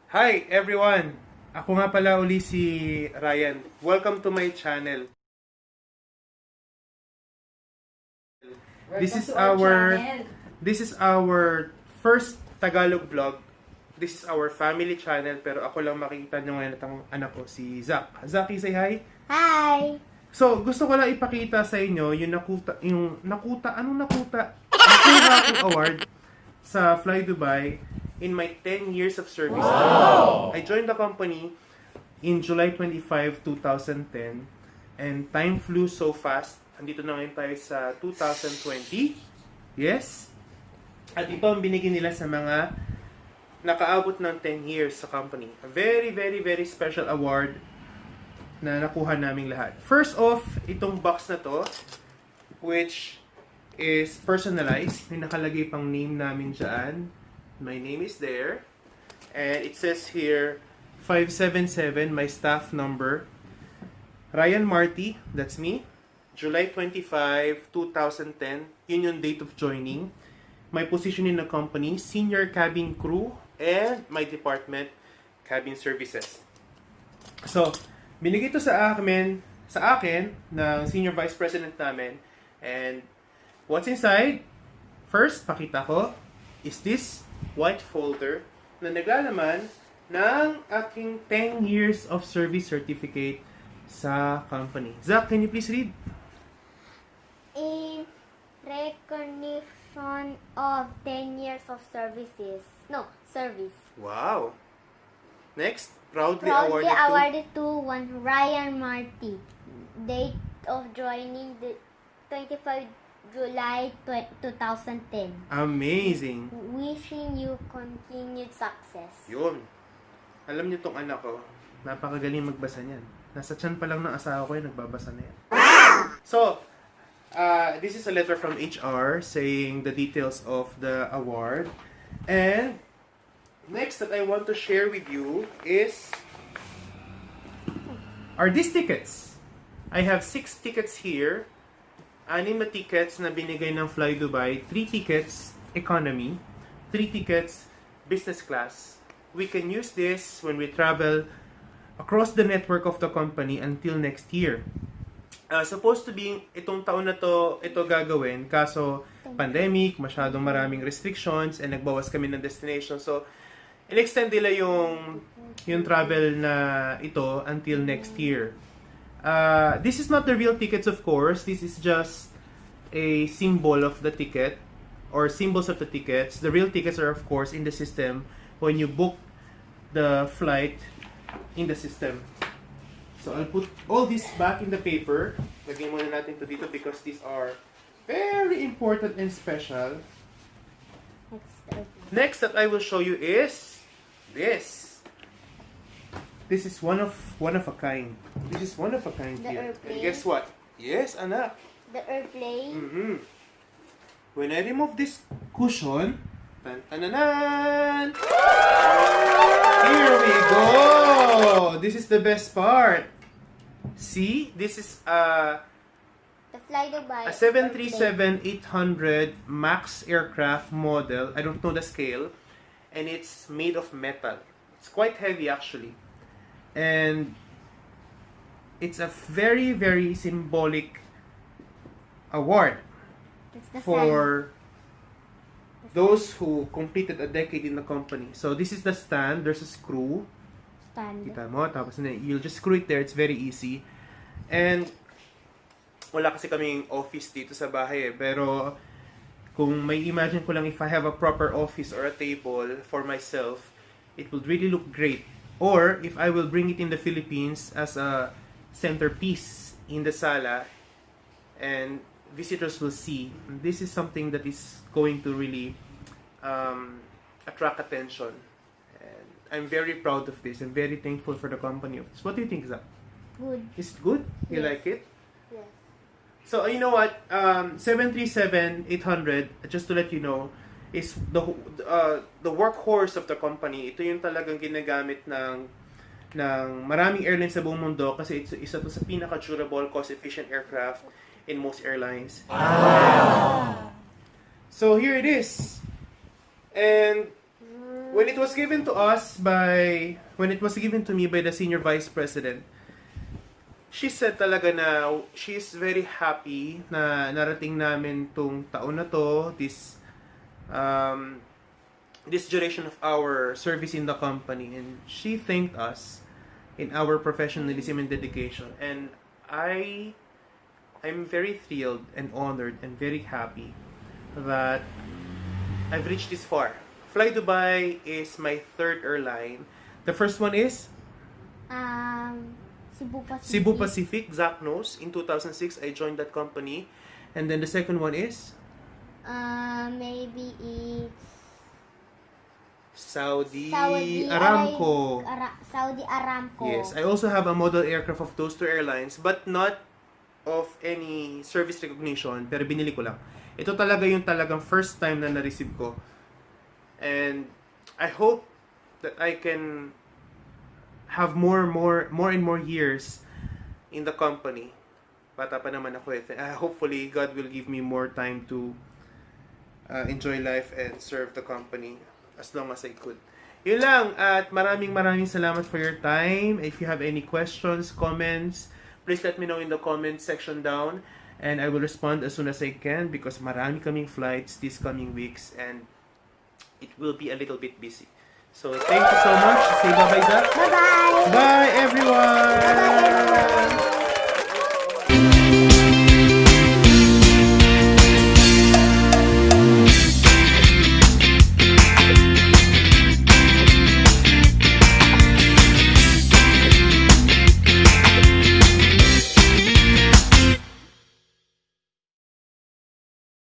Hi everyone! Ako nga pala uli si Ryan. Welcome to my channel. This is our first Tagalog vlog. This is our family channel pero ako lang makikita nyo ngayon at ang anak ko si Zach. Zach, say hi. Hi! So, gusto ko lang ipakita sa inyo yung nakuha akong award sa Fly Dubai in my 10 years of service. Wow! I joined the company in July 25, 2010 and time flew so fast. Andito na ngayon tayo sa 2020. Yes? At ito ang binigyan nila sa mga nakaabot ng 10 years sa company. A very, very, very special award na nakuha naming lahat. First off, itong box na to, which is personalized. May nakalagay pang name namin dyan. My name is there. And it says here, 577, my staff number. Ryan Marty, that's me. July 25, 2010. Yun yung date of joining. My position in the company, senior cabin crew. And my department, cabin services. So, binigay ito sa akin ng senior vice president namin. And what's inside? First, pakita ko, is this white folder na naglalaman ng aking 10 years of service certificate sa company. Zach, can you please read? In recognition of 10 years of service. Wow. Next, proudly Proudly awarded awarded to one Ryan Marty. Date of joining the 25 July 2010. Amazing. Wishing you continued success. Yun. Alam niyo tong anak ko, napakagaling magbasa niyan. Nasa tiyan pa lang ng asawa ko yung nagbabasa na yan. So, this is a letter from HR saying the details of the award. And next that I want to share with you is are these tickets. I have 6 tickets here. 6 na tickets na binigay ng Fly Dubai. 3 tickets economy. 3 tickets business class. We can use this when we travel across the network of the company until next year. Supposed to be itong taon na ito gagawin, kaso pandemic, masyadong maraming restrictions, and nagbawas kami ng destination. So, in-extend nila yung travel na ito until next year. This is not the real tickets, of course. This is just a symbol of the ticket or symbols of the tickets. The real tickets are, of course, in the system when you book the flight in the system. So, I'll put all this back in the paper. Lagyan muna natin to dito because these are very important and special. Next that I will show you is this. This is one of a kind. This is one of a kind The here. airplane. And guess what? Yes, anak. The airplane. Mm-hmm. When I remove this cushion, tan-tananan! Here we go! This is the best part. See? This is The Fly Dubai. a 737-800 MAX aircraft model. I don't know the scale. And it's made of metal. It's quite heavy actually. And it's a very, very symbolic award It's the for those who completed a decade in the company. So this is the stand. There's a screw. stand. Kita mo? Tapos you'll just screw it there. It's very easy. And wala kasi kaming office dito sa bahay eh. Pero kung may imagine ko lang if I have a proper office or a table for myself, it would really look great. Or if I will bring it in the Philippines as a centerpiece in the sala and visitors will see, this is something that is going to really attract attention. And I'm very proud of this. I'm very thankful for the company of this. What do you think, Zach? Good. Is it good? You Yes. like it? Yes. So, you know what? 737-800, just to let you know, is the workhorse of the company. Ito yung talagang ginagamit ng maraming airlines sa buong mundo kasi isa to sa pinaka-durable, cost-efficient aircraft in most airlines. Wow! So, here it is. And when it was given to me by the senior vice president, she said talaga na she's very happy na narating namin tong taon na to, this duration of our service in the company, and she thanked us in our professionalism and dedication, and I'm very thrilled and honored and very happy that I've reached this far. Fly Dubai is my third airline. The first one is Cebu Pacific. Cebu Pacific, Zach knows. In 2006, I joined that company. And then the second one is Maybe it's Saudi Aramco. Saudi Aramco. Yes, I also have a model aircraft of those two airlines, but not of any service recognition, pero binili ko lang. Ito talaga yung talagang first time na na-receive ko. And I hope that I can have more and more years in the company. Bata pa naman ako eh. Hopefully, God will give me more time to enjoy life and serve the company as long as I could. Yun lang, at maraming salamat for your time. If you have any questions, comments, please let me know in the comment section down, and I will respond as soon as I can because marami kaming flights these coming weeks and it will be a little bit busy. So thank you so much. Say bye-bye, Zach. Bye-bye. Bye everyone. Bye-bye, everyone.